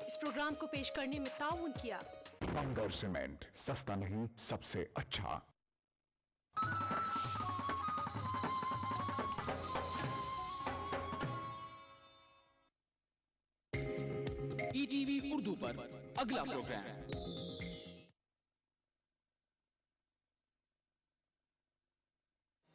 इस प्रोग्राम को पेश करने में ताउन किया बंगर सीमेंट, सस्ता नहीं सबसे अच्छा। ईटीवी उर्दू पर अगला program.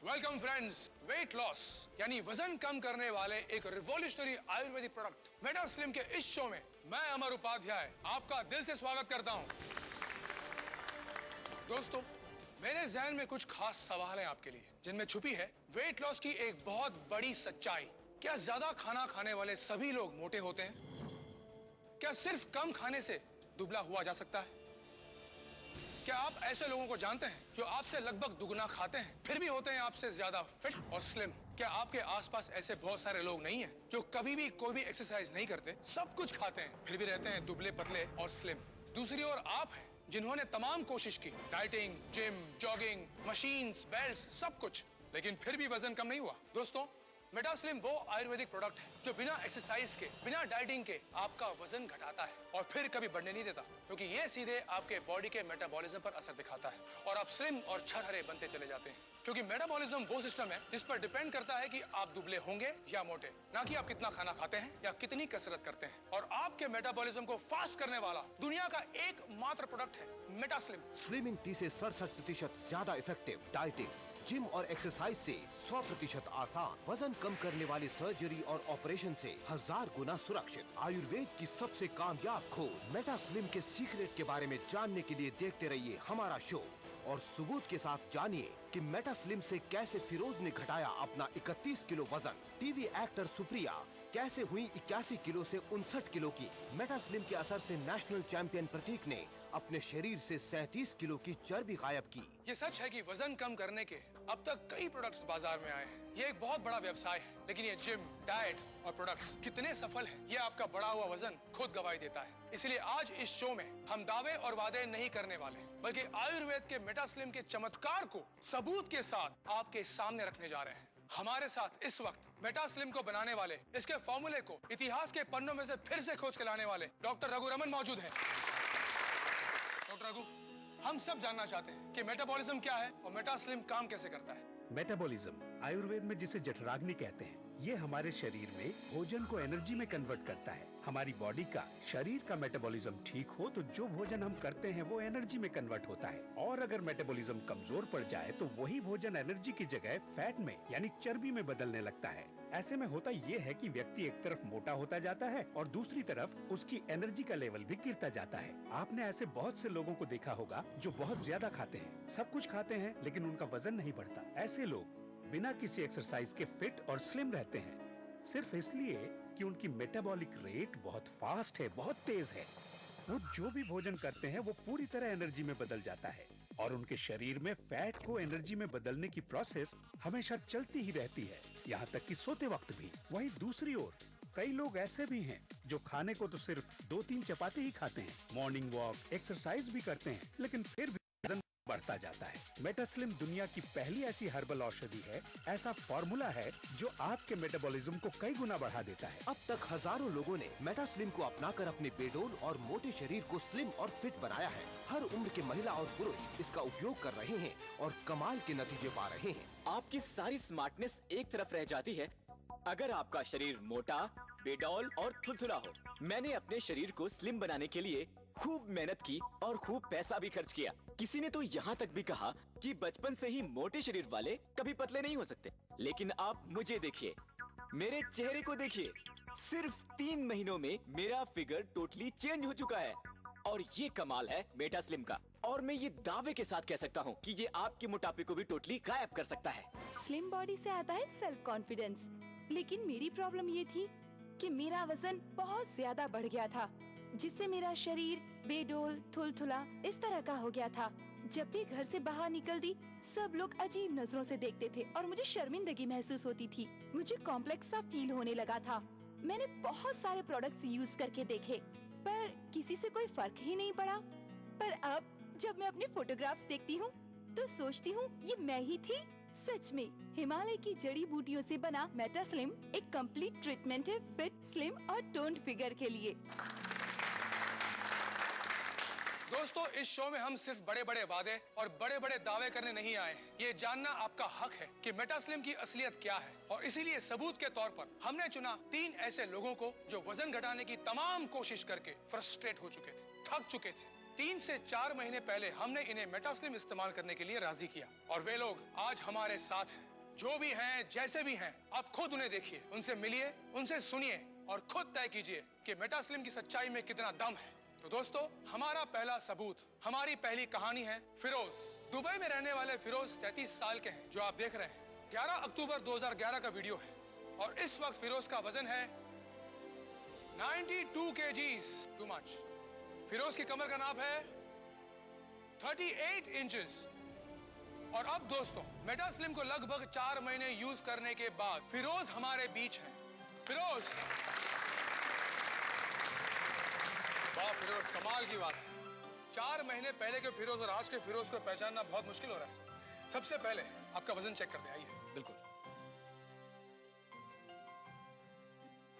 Welcome friends. Weight loss यानी वजन कम करने वाले एक revolutionary Ayurvedic product meta slim के इस शो में मैं अमर उपाध्याय आपका दिल से स्वागत करता हूं। दोस्तों, मेरे जहन में कुछ खास सवाल हैं आपके लिए, जिनमें छुपी है वेट लॉस की एक बहुत बड़ी सच्चाई। क्या ज्यादा खाना खाने वाले सभी लोग मोटे होते हैं? क्या सिर्फ कम खाने से दुबला हुआ जा सकता है? क्या आप ऐसे लोगों को जानते हैं जो आपसे लगभग दुगना खाते हैं फिर भी होते हैं आपसे ज्यादा फिट और स्लिम? क्या आपके आसपास ऐसे बहुत सारे लोग नहीं हैं जो कभी भी कोई भी एक्सरसाइज नहीं करते, सब कुछ खाते हैं फिर भी रहते हैं दुबले पतले और स्लिम? दूसरी ओर आप हैं जिन्होंने तमाम कोशिश की, dieting, gym, jogging, machines, belts, सब कुछ, लेकिन फिर भी वजन कम नहीं हुआ। दोस्तों, मेटा स्लिम वो आयुर्वेदिक प्रोडक्ट है जो बिना एक्सरसाइज के, बिना डाइटिंग के आपका वजन घटाता है और फिर कभी बढ़ने नहीं देता, क्योंकि ये सीधे आपके बॉडी के मेटाबॉलिज्म पर असर दिखाता है और आप स्लिम और छरहरे बनते चले जाते हैं। क्योंकि मेटाबॉलिज्म वो सिस्टम है जिस पर डिपेंड करता है कि आप दुबले होंगे या मोटे, ना कि आप कितना खाना खाते हैं या कितनी कसरत करते हैं। और आपके मेटाबॉलिज्म को फास्ट करने वाला दुनिया का एकमात्र प्रोडक्ट है मेटा स्लिम। स्लिमिंग टी से 67% ज्यादा इफेक्टिव, डाइटिंग, जिम और एक्सरसाइज से 100% आसान, वजन कम करने वाली सर्जरी और ऑपरेशन से 1000 गुना सुरक्षित, आयुर्वेद की सबसे कामयाब खोज मेटा स्लिम के सीक्रेट के बारे में जानने के लिए देखते रहिए हमारा शो और सबूत के साथ जानिए कि मेटा स्लिम से कैसे फिरोज ने घटाया अपना 31 किलो वजन। टीवी एक्टर सुप्रिया कैसे हुई 81 किलो से 59 किलो की। मेटा स्लिम के असर से नेशनल चैंपियन प्रतीक ने अपने शरीर से 37 किलो की चर्बी गायब की। ये सच है कि वजन कम करने के अब तक कई प्रोडक्ट्स बाजार में आए हैं। ये एक बहुत बड़ा व्यवसाय है, लेकिन ये जिम, डाइट और प्रोडक्ट्स कितने सफल हैं, ये आपका बढ़ा हुआ वजन खुद गवाही देता है। इसलिए आज इस शो में हम दावे और वादे नहीं करने वाले, बल्कि आयुर्वेद के मेटा स्लिम के चमत्कार को सबूत के साथ आपके सामने रखने जा रहे हैं। हमारे साथ इस वक्त मेटा स्लिम को बनाने वाले, इसके फॉर्मूले को इतिहास के पन्नों में से फिर से खोज के लाने वाले डॉक्टर रघु रमन मौजूद हैं। डॉक्टर रघु, हम सब जानना चाहते हैं कि मेटाबॉलिज्म क्या है और मेटा स्लिम काम कैसे करता है। मेटाबॉलिज्म आयुर्वेद में जिसे जठराग्नि कहते हैं, ये हमारे शरीर में भोजन को एनर्जी में कन्वर्ट करता है। हमारी बॉडी का, शरीर का मेटाबॉलिज्म ठीक हो तो जो भोजन हम करते हैं वो एनर्जी में कन्वर्ट होता है, और अगर मेटाबॉलिज्म कमजोर पड़ जाए तो वही भोजन एनर्जी की जगह फैट में यानी चर्बी में बदलने लगता है। ऐसे में होता ये है कि व्यक्ति एक तरफ मोटा होता जाता है और दूसरी तरफ उसकी एनर्जी का लेवल भी गिरता जाता है। आपने ऐसे बहुत से लोगों को देखा होगा जो बहुत ज्यादा खाते हैं, सब कुछ खाते हैं, लेकिन उनका वजन नहीं बढ़ता। ऐसे लोग बिना किसी एक्सरसाइज के फिट और स्लिम रहते हैं, सिर्फ इसलिए कि उनकी मेटाबॉलिक रेट बहुत फास्ट है, बहुत तेज है। वो जो भी भोजन करते हैं वो पूरी तरह एनर्जी में बदल जाता है और उनके शरीर में फैट को एनर्जी में बदलने की प्रोसेस हमेशा चलती ही रहती है, यहाँ तक कि सोते वक्त भी। वहीं दूसरी ओर कई लोग ऐसे भी हैं जो खाने को तो सिर्फ 2-3 चपाती ही खाते हैं, मॉर्निंग वॉक, एक्सरसाइज भी करते हैं, लेकिन फिर भी वजन बढ़ता जाता है। मेटा स्लिम दुनिया की पहली ऐसी हर्बल औषधि है, ऐसा फॉर्मूला है जो आपके मेटाबॉलिज्म को कई गुना बढ़ा देता है। अब तक हजारों लोगों ने मेटा स्लिम को अपनाकर अपने बेडोल और मोटे शरीर को स्लिम और फिट बनाया है। हर उम्र के महिला और पुरुष इसका उपयोग कर रहे हैं और कमाल के नतीजे पा रहे हैं। आपकी सारी स्मार्टनेस एक तरफ रह जाती है अगर आपका शरीर मोटा, बेडौल और थुलथुला हो। मैंने अपने शरीर को स्लिम बनाने के लिए खूब मेहनत की और खूब पैसा भी खर्च किया। किसी ने तो यहाँ तक भी कहा कि बचपन से ही मोटे शरीर वाले कभी पतले नहीं हो सकते। लेकिन आप मुझे देखिए, मेरे चेहरे को देखिए, सिर्फ 3 महीनों में मेरा फिगर टोटली चेंज हो चुका है। और ये कमाल है मेटा स्लिम का, और मैं ये दावे के साथ कह सकता हूँ कि ये आपके मोटापे को भी टोटली गायब कर सकता है। स्लिम बॉडी से आता है सेल्फ कॉन्फिडेंस, लेकिन मेरी प्रॉब्लम ये थी कि मेरा वजन बहुत ज्यादा बढ़ गया था, जिससे मेरा शरीर बेडोल, थुलथुला इस तरह का हो गया था। जब भी घर से बाहर निकलती, सब लोग अजीब नजरों से देखते थे और मुझे शर्मिंदगी महसूस होती थी। मुझे कॉम्प्लेक्स सा फील होने लगा था। मैंने बहुत सारे प्रोडक्ट्स यूज करके देखे, पर किसी से कोई फर्क ही नहीं पड़ा। पर अब जब मैं अपने फोटोग्राफ्स देखती हूँ तो सोचती हूँ ये मैं ही थी। सच में हिमालय की जड़ी बूटियों से बना मेटा स्लिम एक कंप्लीट ट्रीटमेंट है फिट, स्लिम और टोन्ड फिगर के लिए। दोस्तों, इस शो में हम सिर्फ बड़े बड़े वादे और बड़े बड़े दावे करने नहीं आए हैं। ये जानना आपका हक है कि मेटास्लिम की असलियत क्या है, और इसीलिए सबूत के तौर पर हमने चुना 3 ऐसे लोगों को जो वजन घटाने की तमाम कोशिश करके फ्रस्ट्रेट हो चुके थे, थक चुके थे। 3 से 4 महीने पहले हमने इन्हें मेटास्लिम इस्तेमाल करने के लिए राजी किया, और वे लोग आज हमारे साथ हैं। जो भी हैं, जैसे भी हैं, आप खुद उन्हें देखिए, उनसे मिलिए, उनसे सुनिए और खुद तय कीजिए कि मेटास्लिम की सच्चाई में कितना दम है। तो दोस्तों, हमारा पहला सबूत, हमारी पहली कहानी है फिरोज। दुबई में रहने वाले फिरोज 33 साल के हैं, जो आप देख रहे हैं। 11 अक्टूबर 2011 का वीडियो है, और इस वक्त फिरोज का वजन है 92 kgs, टू मच। फिरोज की कमर का नाप है 38 इंचेस। और अब दोस्तों, मेटास्लिम को लगभग 4 महीने यूज करने के बाद फिरोज हमारे बीच हैं। फिरोज, वाह फिरोज, कमाल की बात है। 4 महीने पहले के फिरोज और आज के फिरोज को पहचानना बहुत मुश्किल हो रहा है। सबसे पहले आपका वजन चेक करते हैं, आइए। बिल्कुल।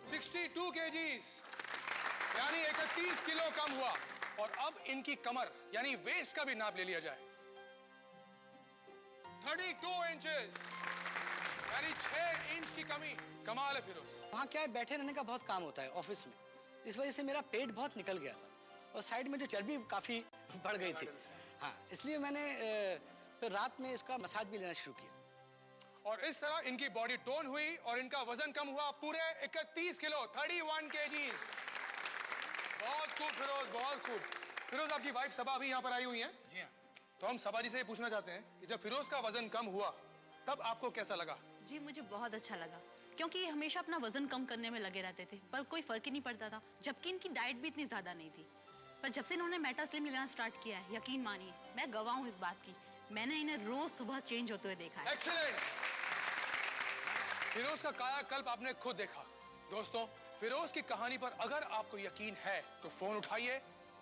62 kgs, यानी 31 किलो कम हुआ। और अब इनकी कमर यानी वेस्ट का भी नाप ले लिया जाए, 32 इंचेस, यानी 6 इंच की कमी। कमाल है फिरोज। वहाँ क्या है, बैठे रहने का बहुत काम होता है ऑफिस में, इस वजह से मेरा पेट बहुत निकल गया था और साइड में जो चर्बी काफी बढ़ गई थी। हाँ, इसलिए मैंने फिर रात में इसका मसाज भी लेना शुरू किया, और इस तरह इनकी बॉडी टोन हुई और इनका वजन कम हुआ पूरे 31 किलो, 31 kgs। बहुत खूब फिरोज, बहुत खूब। फिरोज, आपकी वाइफ सबा अभी यहाँ पर आई हुई है। जी हाँ। तो हम सबा जी से ये पूछना चाहते हैं कि जब फिरोज का वजन कम हुआ तब आपको कैसा लगा? जी मुझे बहुत अच्छा लगा, क्योंकि ये हमेशा अपना वजन कम करने में लगे रहते थे, पर कोई फर्क ही नहीं पड़ता था, जबकि इनकी डाइट भी इतनी ज्यादा नहीं थी। पर जब से इन्होंने मेटास्लिम लेना स्टार्ट किया है, यकीन मानिए मैं गवाह हूँ इस बात की, मैंने इन्हें रोज सुबह चेंज होते हुए देखा है। एक्सीलेंट। फिरोज का कायाकल्प आपने खुद देखा। दोस्तों, फिरोज की कहानी पर अगर आपको यकीन है तो फोन उठाइए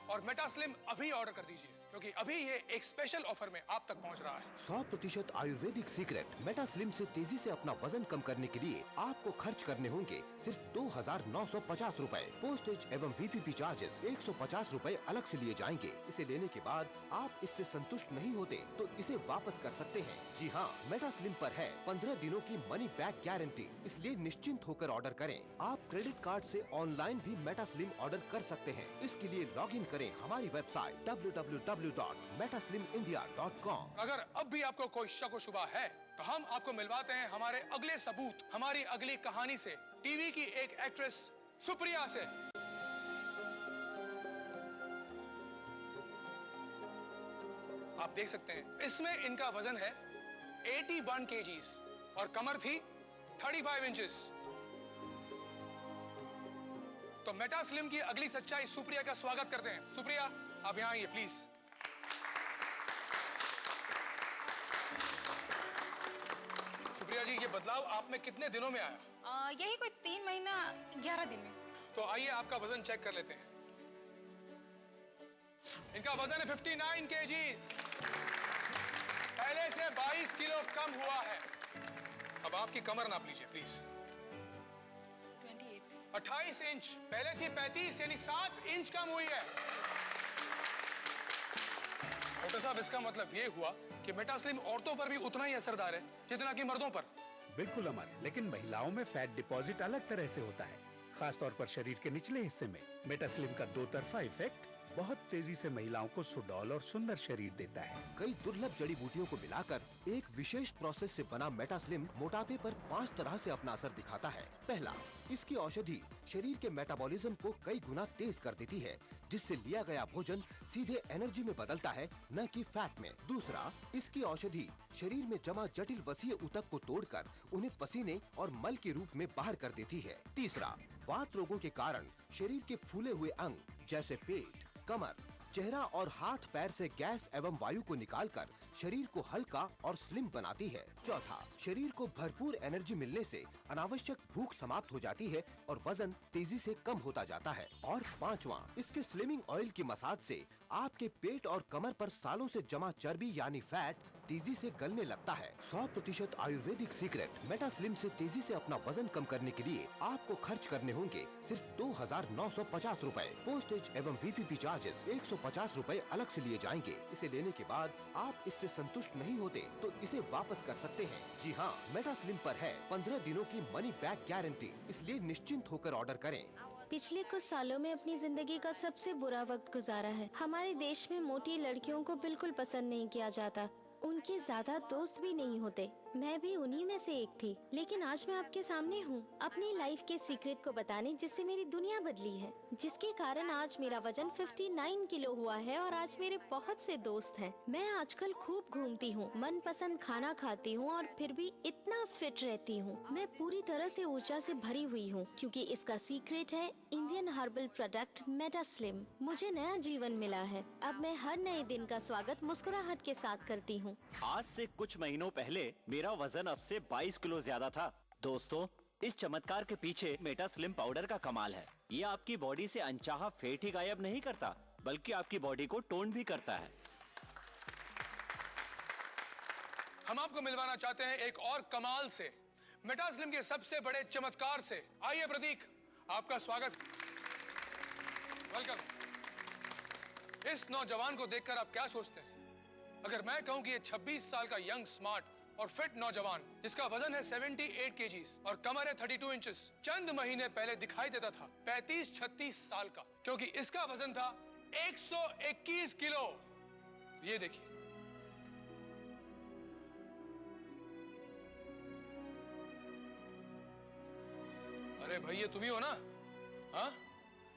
और मेटास्लिम अभी ऑर्डर कर दीजिए, क्योंकि अभी ये एक स्पेशल ऑफर में आप तक पहुंच रहा है। 100% आयुर्वेदिक सीक्रेट मेटास्लिम से तेजी से अपना वजन कम करने के लिए आपको खर्च करने होंगे सिर्फ 2,950 रुपए। पोस्टेज एवं VPP चार्जेस 150 रुपए अलग से लिए जाएंगे। इसे लेने के बाद आप इससे संतुष्ट नहीं होते तो इसे वापस कर सकते हैं। जी हाँ, मेटास्लिम पर है 15 दिनों की मनी बैक गारंटी, इसलिए निश्चिंत होकर ऑर्डर करें। आप क्रेडिट कार्ड से ऑनलाइन भी मेटास्लिम ऑर्डर कर सकते हैं। इसके लिए लॉग इन करें हमारी वेबसाइट www.metaslimindia.com। अगर अब भी आपको कोई शक व शुबा है तो हम आपको मिलवाते हैं हमारे अगले सबूत, हमारी अगली कहानी से, टीवी की एक एक्ट्रेस सुप्रिया से। आप देख सकते हैं इसमें इनका वजन है 81 kgs और कमर थी 35 इंचेस। तो मेटास्लिम की अगली सच्चाई सुप्रिया का स्वागत करते हैं। सुप्रिया, आप यहाँ आइए प्लीज। सुप्रिया जी, ये बदलाव आप में कितने दिनों में आया? यही कोई 3 महीना 11 दिन में। तो आइए आपका वजन चेक कर लेते हैं। इनका वजन है 59 kgs, पहले से 22 किलो कम हुआ है। अब आपकी कमर नाप लीजिए प्लीज। 28 इंच, पहले थी 35, यानी 7 इंच कम हुई है। डॉक्टर साहब, इसका मतलब ये हुआ कि मेटास्लिम औरतों पर भी उतना ही असरदार है जितना कि मर्दों पर। बिल्कुल अमर, लेकिन महिलाओं में फैट डिपॉजिट अलग तरह से होता है, खास तौर पर शरीर के निचले हिस्से में। मेटास्लिम का 2 तरफा इफेक्ट बहुत तेजी से महिलाओं को सुडौल और सुंदर शरीर देता है। कई दुर्लभ जड़ी बूटियों को मिलाकर एक विशेष प्रोसेस से बना मेटास्लिम मोटापे पर 5 तरह से अपना असर दिखाता है। पहला, इसकी औषधि शरीर के मेटाबॉलिज्म को कई गुना तेज कर देती है, जिससे लिया गया भोजन सीधे एनर्जी में बदलता है, न कि फैट में। दूसरा, इसकी औषधि शरीर में जमा जटिल वसीय ऊतक को तोड़कर उन्हें पसीने और मल के रूप में बाहर कर देती है। तीसरा, वात रोगों के कारण शरीर के फूले हुए अंग जैसे पेट, कमर, चेहरा और हाथ पैर से गैस एवं वायु को निकालकर शरीर को हल्का और स्लिम बनाती है। चौथा, शरीर को भरपूर एनर्जी मिलने से अनावश्यक भूख समाप्त हो जाती है और वजन तेजी से कम होता जाता है। और पांचवा, इसके स्लिमिंग ऑयल की मसाज से आपके पेट और कमर पर सालों से जमा चर्बी यानी फैट तेजी से गलने लगता है। 100% आयुर्वेदिक सीक्रेट मेटा स्लिम से तेजी से अपना वजन कम करने के लिए आपको खर्च करने होंगे सिर्फ 2,950 रूपए। पोस्टेज एवं VPP चार्जेस 150 रूपए अलग से लिए जाएंगे। इसे लेने के बाद आप इससे संतुष्ट नहीं होते तो इसे वापस कर सकते हैं। जी हाँ, मेटा स्लिम पर है 15 दिनों की मनी बैक गारंटी, इसलिए निश्चिंत होकर ऑर्डर करें। पिछले कुछ सालों में अपनी जिंदगी का सबसे बुरा वक्त गुजारा है। हमारे देश में मोटी लड़कियों को बिल्कुल पसंद नहीं किया जाता, उनके ज्यादा दोस्त भी नहीं होते। मैं भी उन्हीं में से एक थी, लेकिन आज मैं आपके सामने हूँ अपनी लाइफ के सीक्रेट को बताने, जिससे मेरी दुनिया बदली है, जिसके कारण आज मेरा वजन 59 किलो हुआ है और आज मेरे बहुत से दोस्त हैं। मैं आजकल खूब घूमती हूँ, मनपसंद खाना खाती हूँ और फिर भी इतना फिट रहती हूँ। मैं पूरी तरह से ऊर्जा से भरी हुई हूँ, क्योंकि इसका सीक्रेट है Indian herbal product meta slim. मुझे नया जीवन मिला है। अब मैं हर नए दिन का स्वागत मुस्कुराहट के साथ करती हूँ। आज से कुछ महीनों पहले मेरा वजन अब से 22 किलो ज्यादा था। दोस्तों, इस चमत्कार के पीछे मेटा स्लिम पाउडर का कमाल है। ये आपकी बॉडी से अनचाहा फैट ही गायब नहीं करता, बल्कि आपकी बॉडी को टोन भी करता है। हम आपको मिलवाना चाहते हैं एक और कमाल से, मेटा स्लिम के सबसे बड़े चमत्कार से। आइए प्रतीक, आपका स्वागत, वेलकम। इस नौजवान को देखकर आप क्या सोचते हैं? अगर मैं कहूं कि ये 26 साल का यंग, स्मार्ट और फिट नौजवान, जिसका वजन है 78 kgs और कमर है 32 इंचेस, चंद महीने पहले दिखाई देता था 35-36 साल का, क्योंकि इसका वजन था 121 किलो। ये देखिए, अरे भाई ये तुम ही हो ना? हाँ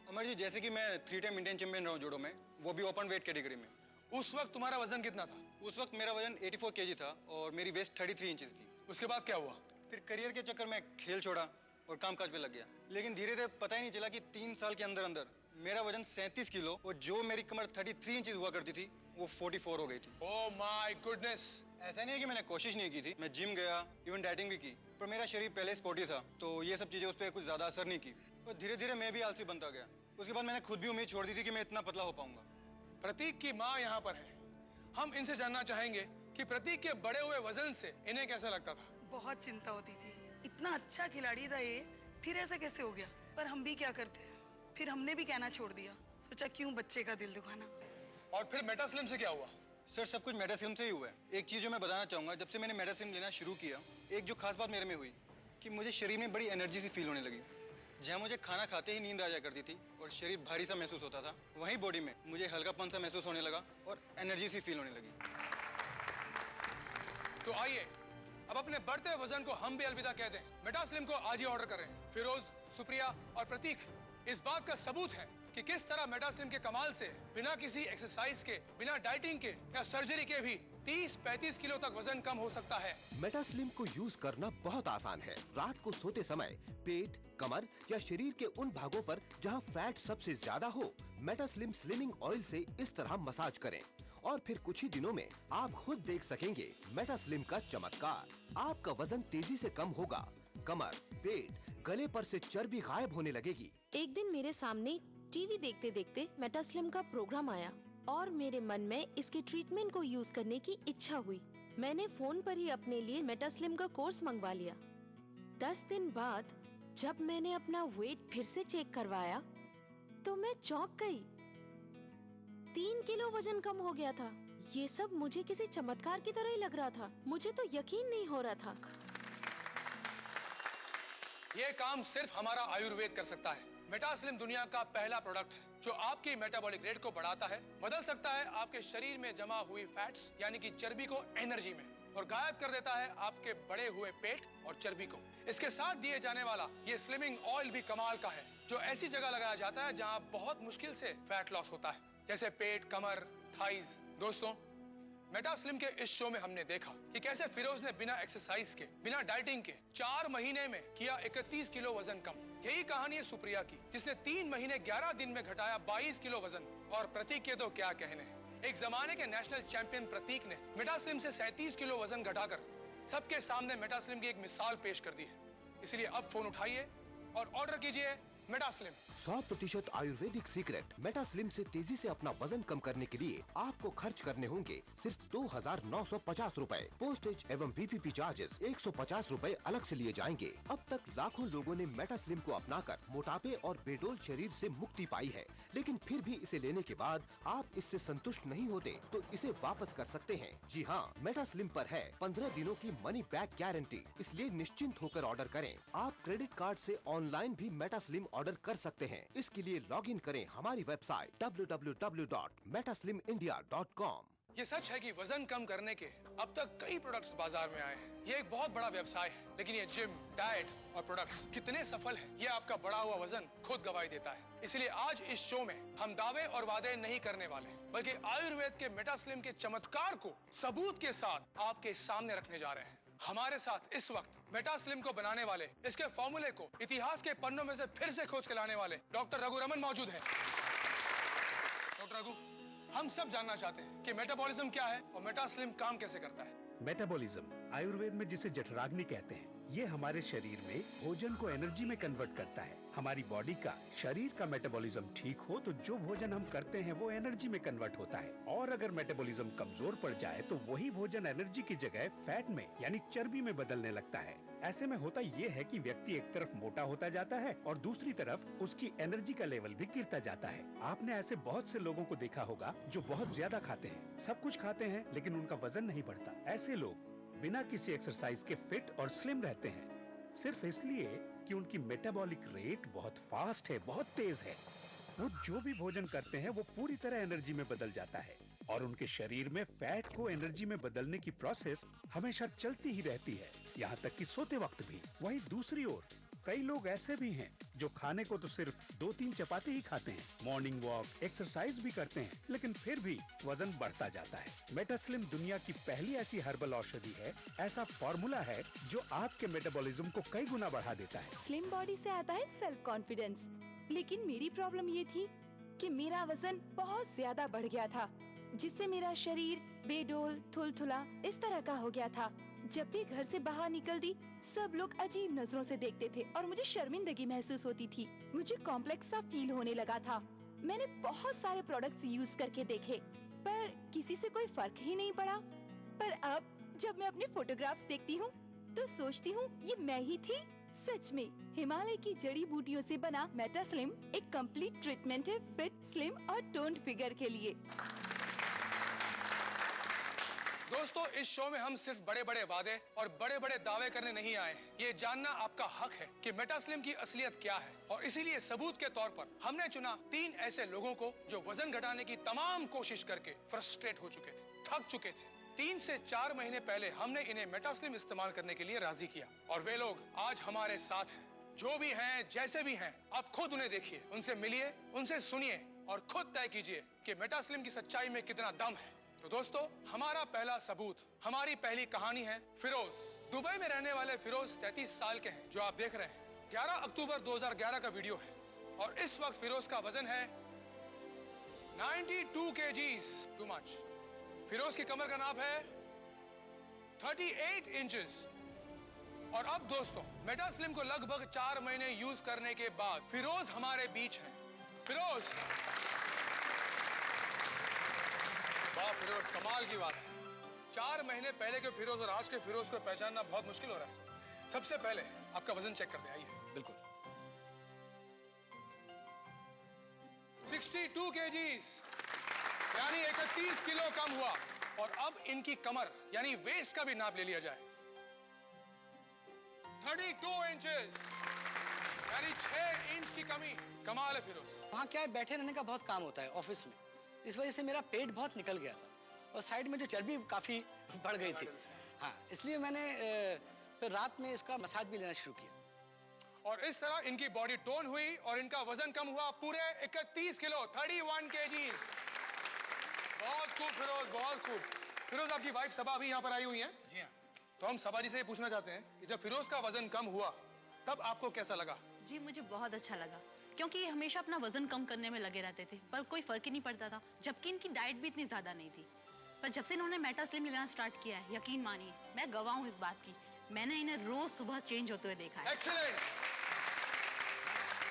अमर जी, जैसे कि मैं 3 टाइम इंडियन चैंपियन रहा हूँ जूडो में, वो भी ओपन वेट कैटेगरी में। उस वक्त तुम्हारा वजन कितना था? उस वक्त मेरा वजन 84 kg था और मेरी वेस्ट 33 इंचेस थी। उसके बाद क्या हुआ? फिर करियर के चक्कर में खेल छोड़ा और कामकाज पे लग गया, लेकिन धीरे धीरे पता ही नहीं चला कि 3 साल के अंदर अंदर मेरा वजन 37 किलो और जो मेरी कमर 33 इंचेस हुआ करती थी वो 44 हो गई थी। Oh my goodness! ऐसा नहीं है कि मैंने कोशिश नहीं की थी, मैं जिम गया, इवन डाइटिंग भी की, पर मेरा शरीर पहले स्पोर्टी था तो ये सब चीजें उस पर कुछ ज्यादा असर नहीं की। और धीरे धीरे मैं भी आलसी बनता गया। उसके बाद मैंने खुद भी उम्मीद छोड़ दी थी कि मैं इतना पतला हो पाऊंगा। प्रतीक की माँ यहाँ पर है, हम इनसे जानना चाहेंगे कि प्रतीक के बड़े हुए वजन से इन्हें कैसा लगता था। बहुत चिंता होती थी, इतना अच्छा खिलाड़ी था ये, फिर ऐसा कैसे हो गया। पर हम भी क्या करते हैं, फिर हमने भी कहना छोड़ दिया, सोचा क्यों बच्चे का दिल दुखाना। और फिर मेटा स्लिम से क्या हुआ? सर, सब कुछ मेटा स्लिम से ही हुआ है। एक चीज जो मैं बताना चाहूंगा, जब से मैंने मेटा स्लिम लेना शुरू किया, एक जो खास बात मेरे में हुई कि मुझे शरीर में बड़ी एनर्जी सी फील होने लगी। जहाँ मुझे खाना खाते ही नींद आ जाया करती थी और शरीर भारी सा महसूस होता था, वहीं बॉडी में मुझे हल्कापन सा महसूस होने लगा और एनर्जी सी फील होने लगी। तो आइए अब अपने बढ़ते वजन को हम भी अलविदा कह दें। मेटा स्लिम को आज ही ऑर्डर करें। फिरोज, सुप्रिया और प्रतीक इस बात का सबूत है कि किस तरह मेटा स्लिम के कमाल से बिना किसी एक्सरसाइज के, बिना डाइटिंग के या सर्जरी के भी 30-35 किलो तक वजन कम हो सकता है। मेटा स्लिम को यूज करना बहुत आसान है। रात को सोते समय पेट, कमर या शरीर के उन भागों पर जहां फैट सबसे ज्यादा हो, मेटा स्लिम स्लिमिंग ऑयल से इस तरह मसाज करें और फिर कुछ ही दिनों में आप खुद देख सकेंगे मेटा स्लिम का चमत्कार। आपका वजन तेजी से कम होगा, कमर, पेट, गले पर से चर्बी गायब होने लगेगी। एक दिन मेरे सामने टीवी देखते देखते मेटा स्लिम का प्रोग्राम आया और मेरे मन में इसके ट्रीटमेंट को यूज करने की इच्छा हुई। मैंने फोन पर ही अपने लिए मेटा स्लिम का कोर्स मंगवा लिया। 10 दिन बाद जब मैंने अपना वेट फिर से चेक करवाया तो मैं चौंक गई। 3 किलो वजन कम हो गया था। ये सब मुझे किसी चमत्कार की तरह ही लग रहा था। मुझे तो यकीन नहीं हो रहा था। ये काम सिर्फ हमारा आयुर्वेद कर सकता है। मेटा स्लिम दुनिया का पहला प्रोडक्ट है जो आपकी मेटाबॉलिक रेट को बढ़ाता है, बदल सकता है आपके शरीर में जमा हुई फैट्स यानी कि चर्बी को एनर्जी में, और गायब कर देता है आपके बढ़े हुए पेट और चर्बी को। इसके साथ दिए जाने वाला ये स्लिमिंग ऑयल भी कमाल का है, जो ऐसी जगह लगाया जाता है जहां बहुत मुश्किल से फैट लॉस होता है, जैसे पेट, कमर, थाइज। दोस्तों, मेटा स्लिम के इस शो में हमने देखा कि कैसे फिरोज ने बिना एक्सरसाइज के, बिना डाइटिंग के 4 महीने में किया 31 किलो वजन कम। यही कहानी है सुप्रिया की, जिसने 3 महीने 11 दिन में घटाया 22 किलो वजन। और प्रतीक के तो क्या कहने हैं, एक जमाने के नेशनल चैंपियन प्रतीक ने मेटास्लिम से 37 किलो वजन घटाकर सबके सामने मेटास्लिम की एक मिसाल पेश कर दी है। इसलिए अब फोन उठाइए और ऑर्डर कीजिए मेटास्लिम। 100% आयुर्वेदिक सीक्रेट मेटास्लिम से तेजी से अपना वजन कम करने के लिए आपको खर्च करने होंगे सिर्फ 2,950 रूपए। पोस्टेज एवं बीपीपी चार्जेस 150 रूपए अलग से लिए जाएंगे। अब तक लाखों लोगों ने मेटास्लिम को अपनाकर मोटापे और बेडोल शरीर से मुक्ति पाई है, लेकिन फिर भी इसे लेने के बाद आप इससे संतुष्ट नहीं होते तो इसे वापस कर सकते हैं। जी हाँ, मेटास्लिम पर है 15 दिनों की मनी बैक गारंटी, इसलिए निश्चिंत होकर ऑर्डर करें। आप क्रेडिट कार्ड से ऑनलाइन भी मेटास्लिम ऑर्डर कर सकते हैं। इसके लिए लॉगिन करें हमारी वेबसाइट www.metaslimindia.com। ये सच है कि वजन कम करने के अब तक कई प्रोडक्ट्स बाजार में आए हैं। ये एक बहुत बड़ा व्यवसाय है, लेकिन ये जिम, डाइट और प्रोडक्ट्स कितने सफल हैं, ये आपका बढ़ा हुआ वजन खुद गवाही देता है। इसलिए आज इस शो में हम दावे और वादे नहीं करने वाले, बल्कि आयुर्वेद के मेटास्लिम के चमत्कार को सबूत के साथ आपके सामने रखने जा रहे हैं। हमारे साथ इस वक्त मेटास्लिम को बनाने वाले, इसके फॉर्मूले को इतिहास के पन्नों में से फिर से खोज के लाने वाले डॉक्टर रघु रमन मौजूद हैं। डॉक्टर रघु, हम सब जानना चाहते हैं कि मेटाबॉलिज्म क्या है और मेटास्लिम काम कैसे करता है। मेटाबॉलिज्म आयुर्वेद में जिसे जठराग्नि कहते हैं, ये हमारे शरीर में भोजन को एनर्जी में कन्वर्ट करता है। हमारी बॉडी का, शरीर का मेटाबॉलिज्म ठीक हो तो जो भोजन हम करते हैं वो एनर्जी में कन्वर्ट होता है, और अगर मेटाबॉलिज्म कमजोर पड़ जाए तो वही भोजन एनर्जी की जगह फैट में यानी चर्बी में बदलने लगता है। ऐसे में होता ये है कि व्यक्ति एक तरफ मोटा होता जाता है और दूसरी तरफ उसकी एनर्जी का लेवल भी गिरता जाता है। आपने ऐसे बहुत से लोगों को देखा होगा जो बहुत ज्यादा खाते हैं, सब कुछ खाते हैं, लेकिन उनका वजन नहीं बढ़ता। ऐसे लोग बिना किसी एक्सरसाइज के फिट और स्लिम रहते हैं, सिर्फ इसलिए कि उनकी मेटाबॉलिक रेट बहुत फास्ट है, बहुत तेज है। वो जो भी भोजन करते हैं वो पूरी तरह एनर्जी में बदल जाता है, और उनके शरीर में फैट को एनर्जी में बदलने की प्रोसेस हमेशा चलती ही रहती है, यहाँ तक कि सोते वक्त भी। वहीं दूसरी ओर कई लोग ऐसे भी हैं जो खाने को तो सिर्फ 2-3 चपाती ही खाते हैं, मॉर्निंग वॉक, एक्सरसाइज भी करते हैं, लेकिन फिर भी वजन बढ़ता जाता है। मेटास्लिम दुनिया की पहली ऐसी हर्बल औषधि है, ऐसा फॉर्मूला है जो आपके मेटाबॉलिज्म को कई गुना बढ़ा देता है। स्लिम बॉडी से आता है सेल्फ कॉन्फिडेंस, लेकिन मेरी प्रॉब्लम ये थी कि मेरा वजन बहुत ज्यादा बढ़ गया था, जिससे मेरा शरीर बेडोल, थुलथुला इस तरह का हो गया था। जब भी घर से बाहर निकलती सब लोग अजीब नजरों से देखते थे और मुझे शर्मिंदगी महसूस होती थी। मुझे कॉम्प्लेक्स सा फील होने लगा था। मैंने बहुत सारे प्रोडक्ट्स यूज करके देखे, पर किसी से कोई फर्क ही नहीं पड़ा। पर अब जब मैं अपने फोटोग्राफ्स देखती हूँ तो सोचती हूँ ये मैं ही थी। सच में हिमालय की जड़ी बूटियों से बना मेटास्लिम एक कंप्लीट ट्रीटमेंट है फिट, स्लिम और टोन्ड फिगर के लिए। दोस्तों, इस शो में हम सिर्फ बड़े बड़े वादे और बड़े बड़े दावे करने नहीं आए हैं। ये जानना आपका हक है कि मेटास्लिम की असलियत क्या है, और इसीलिए सबूत के तौर पर हमने चुना 3 ऐसे लोगों को जो वजन घटाने की तमाम कोशिश करके फ्रस्ट्रेट हो चुके थे, थक चुके थे। 3 से 4 महीने पहले हमने इन्हें मेटास्लिम इस्तेमाल करने के लिए राजी किया, और वे लोग आज हमारे साथ हैं। जो भी हैं, जैसे भी हैं, आप खुद उन्हें देखिए, उनसे मिलिए, उनसे सुनिए और खुद तय कीजिए कि मेटास्लिम की सच्चाई में कितना दम है। तो दोस्तों, हमारा पहला सबूत, हमारी पहली कहानी है फिरोज। दुबई में रहने वाले फिरोज 33 साल के हैं, जो आप देख रहे हैं। 11 अक्टूबर 2011 का वीडियो है, और इस वक्त फिरोज का वजन है 92 kgs, टू मच। फिरोज की कमर का नाप है 38 इंचेस। और अब दोस्तों, मेटास्लिम को लगभग 4 महीने यूज करने के बाद फिरोज हमारे बीच हैं। फिरोज, वाह फिरोज, कमाल की बात है। 4 महीने पहले के फिरोज और आज के फिरोज को पहचानना बहुत मुश्किल हो रहा है। सबसे पहले आपका वजन चेक करते हैं, आइए। बिल्कुल। 62 kgs, यानी 31 किलो कम हुआ। और अब इनकी कमर यानी वेस्ट का भी नाप ले लिया जाए, 32 इंचेस, यानी 6 इंच की कमी। कमाल है फिरोज। वहाँ क्या है, बैठे रहने का बहुत काम होता है ऑफिस में, इस वजह से मेरा पेट बहुत निकल गया था और साइड में जो चर्बी काफ़ी बढ़ गई थी। हाँ, इसलिए मैंने फिर रात में इसका मसाज भी लेना शुरू किया, और इस तरह इनकी बॉडी टोन हुई और इनका वजन कम हुआ पूरे 31 किलो, 31 kgs। बहुत खूब फिरोज, बहुत खूब। फिरोज, आपकी वाइफ सबा भी यहाँ पर आई हुई है। जी हाँ। तो हम सबा जी से ये पूछना चाहते हैं कि जब फिरोज का वजन कम हुआ तब आपको कैसा लगा? जी मुझे बहुत अच्छा लगा क्योंकि ये हमेशा अपना वजन कम करने में लगे रहते थे पर कोई फर्क ही नहीं पड़ता था, जबकि इनकी डाइट भी इतनी ज्यादा नहीं थी। पर जब से इन्होंने मेटा स्लिम लेना स्टार्ट किया है, यकीन मानिए मैं गवाह हूँ इस बात की। मैंने इन्हें रोज सुबह चेंज होते हुए देखा है। एक्सीलेंट।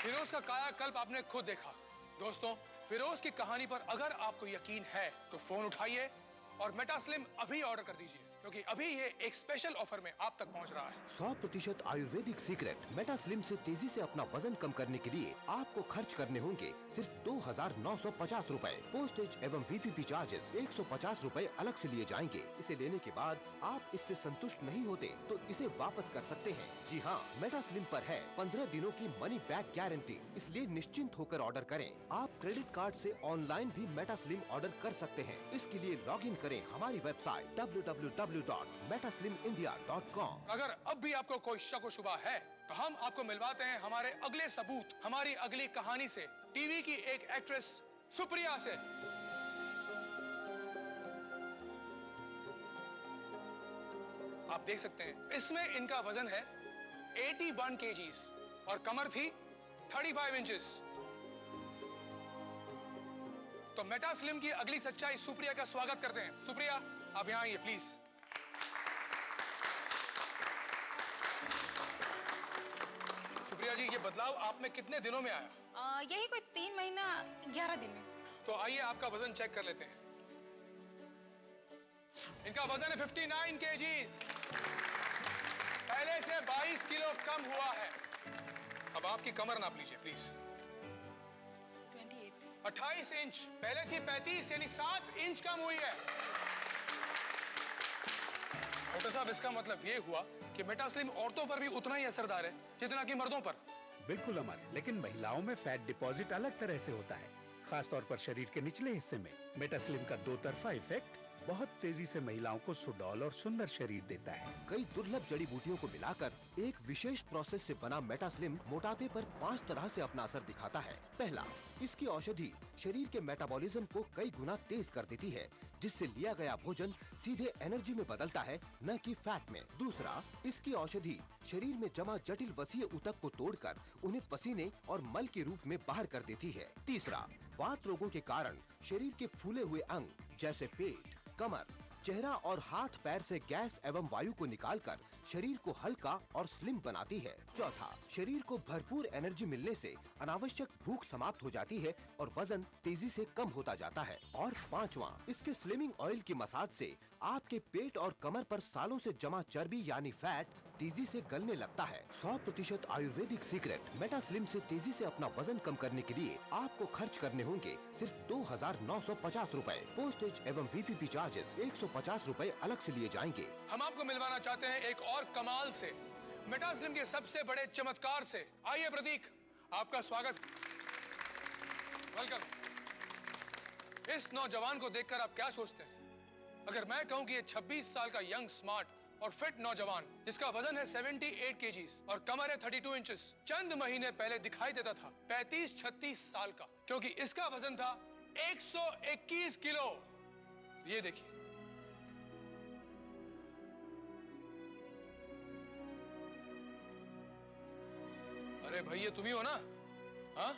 फिरोज का कायाकल्प आपने खुद देखा। दोस्तों, फिरोज की कहानी पर अगर आपको यकीन है तो फोन उठाइए और मेटा स्लिम अभी ऑर्डर कर दीजिए, क्योंकि अभी ये एक स्पेशल ऑफर में आप तक पहुंच रहा है। 100% आयुर्वेदिक सीक्रेट मेटा स्लिम से तेजी से अपना वजन कम करने के लिए आपको खर्च करने होंगे सिर्फ 2,950 रूपए। पोस्टेज एवं VPP चार्जेस 150 रूपए अलग से लिए जाएंगे। इसे लेने के बाद आप इससे संतुष्ट नहीं होते तो इसे वापस कर सकते हैं। जी हाँ, मेटा स्लिम पर है 15 दिनों की मनी बैक गारंटी, इसलिए निश्चिंत होकर ऑर्डर करें। आप क्रेडिट कार्ड से ऑनलाइन भी मेटा स्लिम ऑर्डर कर सकते हैं। इसके लिए लॉग इन करें हमारी वेबसाइट www.metaslimindia.com। अगर अब भी आपको कोई शक व शुबा है तो हम आपको मिलवाते हैं हमारे अगले सबूत, हमारी अगली कहानी से, टीवी की एक एक्ट्रेस सुप्रिया से। आप देख सकते हैं इसमें इनका वजन है 81 kgs और कमर थी 35 इंचेस। तो मेटा स्लिम की अगली सच्चाई सुप्रिया का स्वागत करते हैं। सुप्रिया, आप यहाँ आइए प्लीज। सुप्रिया जी, ये बदलाव आप में कितने दिनों में आया? यही कोई 3 महीना 11 दिन में। तो आइए आपका वजन चेक कर लेते हैं। इनका वजन है 59 kgs, पहले से 22 किलो कम हुआ है। अब आपकी कमर नाप लीजिए प्लीज। 28 इंच, पहले थी 35, यानी 7 इंच कम हुई है। डॉक्टर साहब, इसका मतलब ये हुआ कि मेटा स्लिम औरतों पर भी उतना ही असरदार है जितना कि मर्दों पर। बिल्कुल अमर, लेकिन महिलाओं में फैट डिपॉजिट अलग तरह से होता है, खास तौर पर शरीर के निचले हिस्से में। मेटा स्लिम का दो तरफा इफेक्ट बहुत तेजी से महिलाओं को सुडौल और सुंदर शरीर देता है। कई दुर्लभ जड़ी बूटियों को मिलाकर एक विशेष प्रोसेस से बना मेटा स्लिम मोटापे पर 5 तरह से अपना असर दिखाता है। पहला, इसकी औषधि शरीर के मेटाबॉलिज्म को कई गुना तेज कर देती है, जिससे लिया गया भोजन सीधे एनर्जी में बदलता है, न कि फैट में। दूसरा, इसकी औषधि शरीर में जमा जटिल वसीय ऊतक को तोड़कर उन्हें पसीने और मल के रूप में बाहर कर देती है। तीसरा, वात रोगों के कारण शरीर के फूले हुए अंग जैसे पेट, कमर, चेहरा और हाथ पैर से गैस एवं वायु को निकालकर शरीर को हल्का और स्लिम बनाती है। चौथा, शरीर को भरपूर एनर्जी मिलने से अनावश्यक भूख समाप्त हो जाती है और वजन तेजी से कम होता जाता है। और पांचवा, इसके स्लिमिंग ऑयल की मसाज से आपके पेट और कमर पर सालों से जमा चर्बी यानी फैट तेजी से गलने लगता है। 100% आयुर्वेदिक सीक्रेट मेटा स्लिम से तेजी से अपना वजन कम करने के लिए आपको खर्च करने होंगे सिर्फ 2,950 रूपए। पोस्टेज एवं VPP चार्जेस 150 रूपए अलग से लिए जाएंगे। हम आपको मिलवाना चाहते हैं एक और कमाल से, मेटा स्लिम के सबसे बड़े चमत्कार से। आइए प्रतीक, आपका स्वागत। वेलकम। इस नौजवान को देखकर आप क्या सोचते हैं? अगर मैं कहूं कि ये 26 साल का यंग, स्मार्ट और फिट नौजवान, जिसका वजन है 78 kgs और कमर है 32 इंचेस, चंद महीने पहले दिखाई देता था 35-36 साल का, क्योंकि इसका वजन था 121 किलो। ये देखिए, अरे भाई, ये तुम ही हो ना? हाँ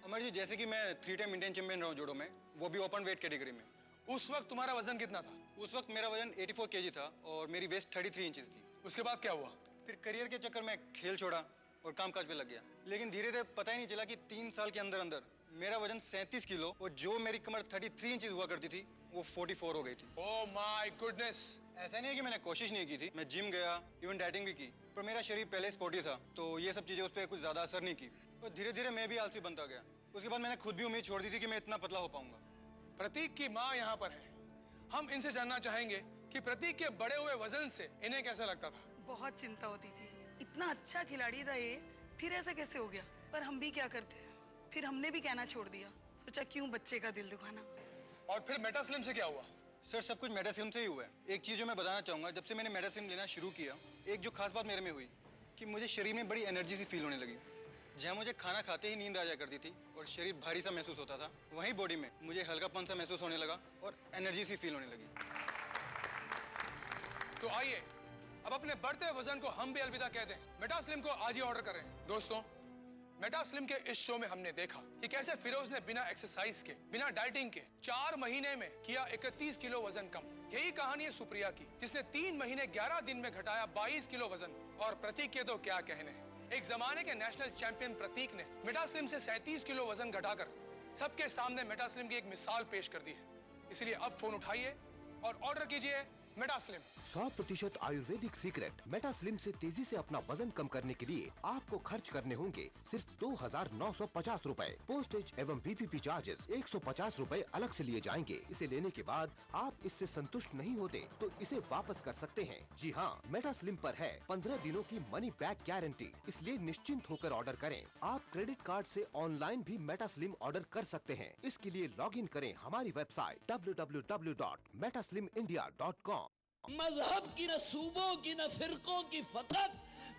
अमर जी, जैसे कि मैं 3 टाइम इंडियन चैंपियन रहा हूँ जोड़ो में, वो भी ओपन वेट कैटेगरी में। उस वक्त तुम्हारा वजन कितना था? उस वक्त मेरा वजन 84 kg था और मेरी वेस्ट 33 इंचेस थी। उसके बाद क्या हुआ? फिर करियर के चक्कर में खेल छोड़ा और कामकाज पे लग गया, लेकिन धीरे धीरे पता ही नहीं चला कि 3 साल के अंदर अंदर मेरा वजन 37 किलो और जो मेरी कमर 33 इंचेस हुआ करती थी वो 44 हो गई थी। Oh my goodness. ऐसा नहीं है कि मैंने कोशिश नहीं की थी, मैं जिम गया, इवन डाइटिंग भी की, पर मेरा शरीर पहले स्पोर्टी था तो ये सब चीजें उस पर कुछ ज्यादा असर नहीं की और धीरे धीरे मैं भी आलसी बनता गया। उसके बाद मैंने खुद भी उम्मीद छोड़ दी थी कि मैं इतना पतला हो पाऊंगा। प्रतीक की माँ यहाँ पर है, हम इनसे जानना चाहेंगे कि प्रतीक के बड़े हुए वजन से इन्हें कैसा लगता था। बहुत चिंता होती थी, इतना अच्छा खिलाड़ी था ये, फिर ऐसा कैसे हो गया। पर हम भी क्या करते हैं, फिर हमने भी कहना छोड़ दिया, सोचा क्यों बच्चे का दिल दुखाना। और फिर मेटा स्लिम से क्या हुआ? सर, सब कुछ मेटा स्लिम से ही हुआ है। एक चीज जो मैं बताना चाहूंगा, जब से मैंने मेटा स्लिम लेना शुरू किया, एक जो खास बात मेरे में हुई कि मुझे शरीर में बड़ी एनर्जी सी फील होने लगी। जहाँ मुझे खाना खाते ही नींद आ जाया करती थी और शरीर भारी सा महसूस होता था, वहीं बॉडी में मुझे हल्कापन सा महसूस होने लगा और एनर्जी सी फील होने लगी। तो आइए अब अपने बढ़ते वजन को हम भी अलविदा कह दें। मेटा स्लिम को आज ही ऑर्डर करें। दोस्तों, मेटा स्लिम के इस शो में हमने देखा कि कैसे फिरोज ने बिना एक्सरसाइज के, बिना डाइटिंग के 4 महीने में किया 31 किलो वजन कम। यही कहानी है सुप्रिया की, जिसने 3 महीने 11 दिन में घटाया 22 किलो वजन। और प्रतीक के तो क्या कहने हैं। एक जमाने के नेशनल चैंपियन प्रतीक ने मेटा स्लिम से 37 किलो वजन घटाकर सबके सामने मेटा स्लिम की एक मिसाल पेश कर दी है। इसलिए अब फोन उठाइए और ऑर्डर कीजिए Meta slim. 100% Ayurvedic secret Meta slim से तेजी से अपना वजन कम करने के लिए आपको खर्च करने होंगे सिर्फ 2,950 रूपए। पोस्टेज एवं PPP चार्जेस 150 रूपए अलग से लिए जाएंगे। इसे लेने के बाद आप इससे संतुष्ट नहीं होते तो इसे वापस कर सकते हैं। जी हाँ, मेटा स्लिम पर है 15 दिनों की मनी बैक गारंटी, इसलिए निश्चिंत होकर ऑर्डर करें। आप क्रेडिट कार्ड से ऑनलाइन भी मेटा स्लिम ऑर्डर कर सकते हैं। इसके लिए लॉग इन करें हमारी वेबसाइट www.metaSlimIndia.com। मजहब की न सूबों की न फिरकों की फकत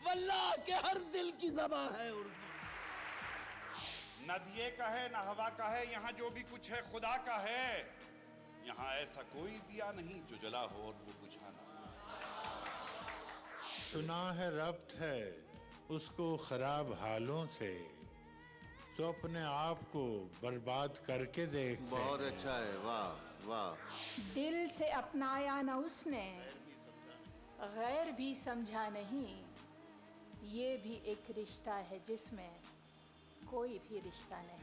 वल्लाह के हर दिल की ज़बान है उर्दू। न दिए का है न हवा का है, यहाँ जो भी कुछ है खुदा का है। यहाँ ऐसा कोई दिया नहीं जो जला हो और वो बुझाना। सुना है रब्त है उसको खराब हालों से, तो अपने आप को बर्बाद करके देख। बहुत अच्छा है, वाह वाह। दिल से अपनाया न उसने, गैर भी समझा नहीं। ये भी एक रिश्ता है जिसमें कोई भी रिश्ता नहीं।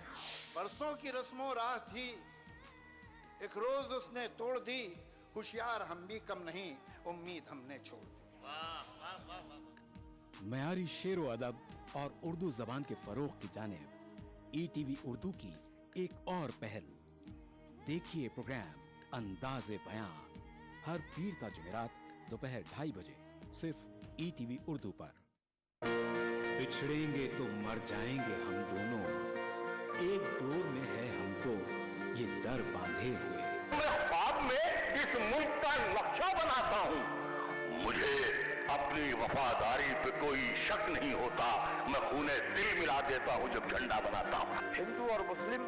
बरसों की रस्मों राह थी, एक रोज उसने तोड़ दी। होशियार हम भी कम नहीं, उम्मीद हमने छोड़ दी। वाह वाह वाह वाह। मयारी शेर व अदब और उर्दू जबान के फरोग की जानिब ETV उर्दू की एक और पहल। देखिए प्रोग्राम अंदाज़े बयां हर पीर का जुमेरात दोपहर 2:30 बजे सिर्फ ETV उर्दू पर। बिछड़ेंगे तो मर जाएंगे हम दोनों, एक डोर में है हमको ये दर बांधे हुए। मैं ख्वाब में इस मुल्क का नक्शा बनाता हूँ, मुझे अपनी वफादारी पे कोई शक नहीं होता। मैं खूने दिल मिला देता हूँ जब झंडा बनाता हूँ। हिंदू और मुस्लिम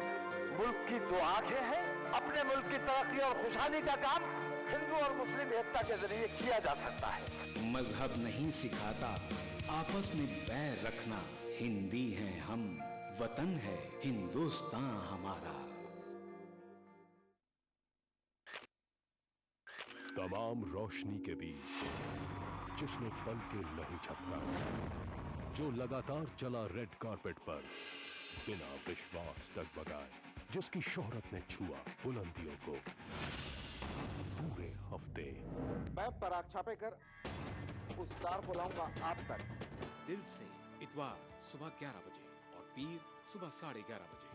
मुल्क की दो आंखें हैं। अपने मुल्क की तरक्की और खुशहाली का काम हिंदू और मुस्लिम एकता के जरिए किया जा सकता है। मजहब नहीं सिखाता आपस में बैर रखना। हिंदी हैं हम, वतन है हिंदुस्तान हमारा। तमाम रोशनी के बीच जिसने पल के नहीं झपका, जो लगातार चला रेड कारपेट पर बिना विश्वास डगमगाए, जिसकी शोहरत ने छुआ बुलंदियों को पूरे हफ्ते। मैं पराग छापेकर उस तार को लाऊंगा आप तक। दिल से इतवार सुबह 11 बजे और पीर सुबह 11:30 बजे।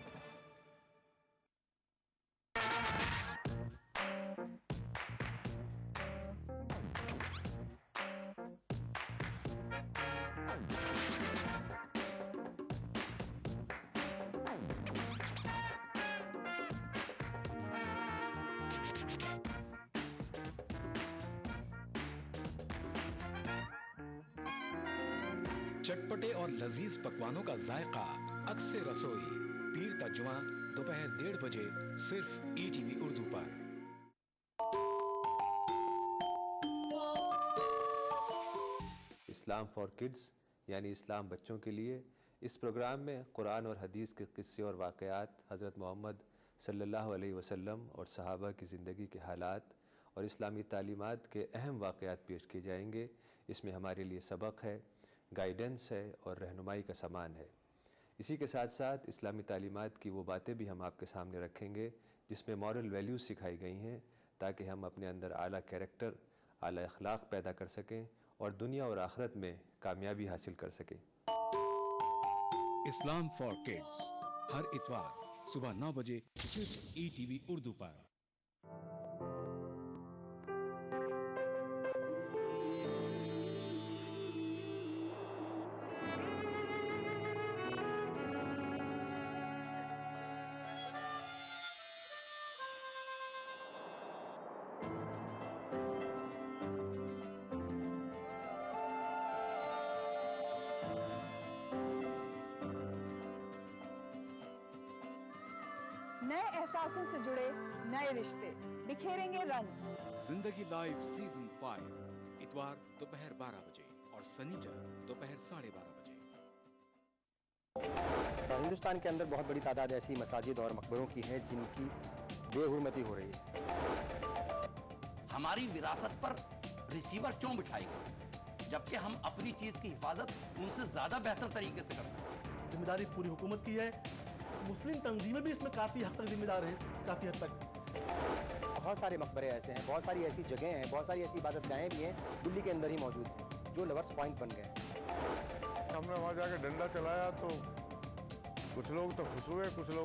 चटपटे और लजीज पकवानों का जायका अक्सर रसोई पीर ता जुमा दोपहर 1:30 बजे सिर्फ ETV उर्दू पर। इस्लाम फॉर किड्स यानी इस्लाम बच्चों के लिए, इस प्रोग्राम में कुरान और हदीस के किस्से और वाक़यात, हज़रत मोहम्मद सल्लल्लाहु अलैहि वसल्लम और सहाबा की ज़िंदगी के हालात और इस्लामी तालीमात के अहम वाक़यात पेश किए जाएंगे। इसमें हमारे लिए सबक है, गाइडेंस है और रहनुमाई का सामान है। इसी के साथ साथ इस्लामी तालीमात की वो बातें भी हम आपके सामने रखेंगे जिसमें मॉरल वैल्यूज़ सिखाई गई हैं, ताकि हम अपने अंदर आला कैरेक्टर, आला अखलाक पैदा कर सकें और दुनिया और आखिरत में कामयाबी हासिल कर सकें। इस्लाम फॉर किड्स हर इतवार सुबह 9 बजे सिर्फ ETV उर्दू पर। नए एहसासों से जुड़े नए रिश्ते बिखेरेंगे रंग। जिंदगी लाइव सीजन 5 इतवार दोपहर 12 बजे और शनिचर दोपहर 12:30 बजे। हिंदुस्तान के अंदर बहुत बड़ी तादाद ऐसी मसाजिद और मकबरों की है जिनकी बेहुरमती हो रही है। हमारी विरासत पर रिसीवर क्यों बिठाई गई, जबकि हम अपनी चीज की हिफाजत उनसे ज्यादा बेहतर तरीके से कर सकते हैं। जिम्मेदारी पूरी हुकूमत की है, मुस्लिम तंजीमें भी इसमें काफी हद तक जिम्मेदार हैं, काफी हद तक। बहुत सारे मकबरे ऐसे हैं, बहुत सारी ऐसी जगह हैं, बहुत सारी ऐसी इबादतगाहें भी हैं दिल्ली के अंदर ही मौजूद हैं जो लवर्स पॉइंट बन गए। हमने वहाँ जाके डंडा चलाया तो कुछ लोग तो खुश हुए, कुछ लोग